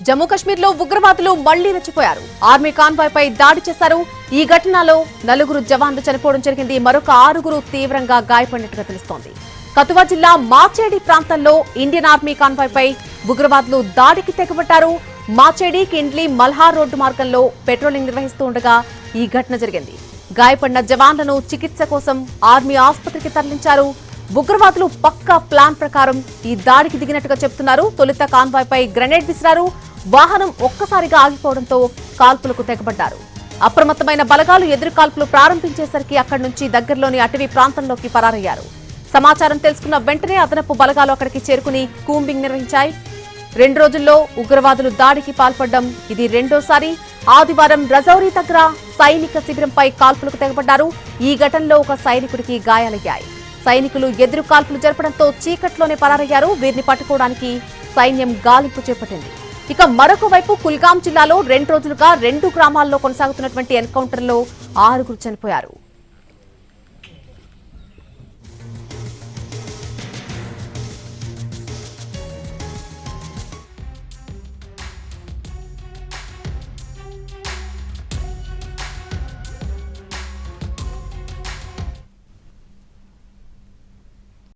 జమ్మూ కశ్మీర్ లో ఉగ్రవాదులు మళ్లీ రెచ్చిపోయారు. ఆర్మీ కాన్వాయ్ పై దాడి చేశారు. ఈ ఘటనలో 4 జవాన్లు చనిపోవడం జరిగింది. మరొక 6 తీవ్రంగా గాయపడినట్టుగా తెలుస్తోంది. కతువా జిల్లా మాచేడి ప్రాంతంలో ఇండియన్ ఆర్మీ కాన్వాయ్ పై ఉగ్రవాదులు దాడికి తెగబడ్డారు. మాచేడి కిండ్లీ మల్హార్ రోడ్డు మార్గంలో పెట్రోలింగ్ నిర్వహిస్తూ ఉండగా ఈ ఘటన జరిగింది. గాయపడిన జవాన్లను చికిత్స కోసం ఆర్మీ ఆసుపత్రికి తరలించారు. ఉగ్రవాదులు పక్కా ప్లాన్ ప్రకారం ఈ దాడికి దిగినట్టుగా చెబుతున్నారు. తొలుత కాన్వాయ్ పై గ్రెనేడ్ విసిరారు. వాహనం ఒక్కసారిగా ఆగిపోవడంతో కాల్పులకు తెగబడ్డారు. అప్రమత్తమైన బలగాలు ఎదురు కాల్పులు ప్రారంభించేసరికి అక్కడి నుంచి దగ్గరలోని అటవీ ప్రాంతంలోకి పరారయ్యారు. సమాచారం తెలుసుకున్న వెంటనే అదనపు బలగాలు అక్కడికి చేరుకుని కూంబింగ్ నిర్వహించాయి. 2 రోజుల్లో ఉగ్రవాదులు దాడికి పాల్పడ్డం ఇది రెండోసారి. ఆదివారం రజౌరీ దగ్గర సైనిక శిబిరంపై కాల్పులకు తెగబడ్డారు. ఈ ఘటనలో ఒక సైనికుడికి గాయాలయ్యాయి. సైనికులు ఎదురు కాల్పులు జరపడంతో చీకట్లోనే పరారయ్యారు. వీరిని పట్టుకోవడానికి సైన్యం గాలింపు చేపట్టింది. ఇక మరొక వైపు కుల్గాం జిల్లాలో 2 రోజులుగా 2 గ్రామాల్లో కొనసాగుతున్నటువంటి ఎన్కౌంటర్లో 6 చనిపోయారు.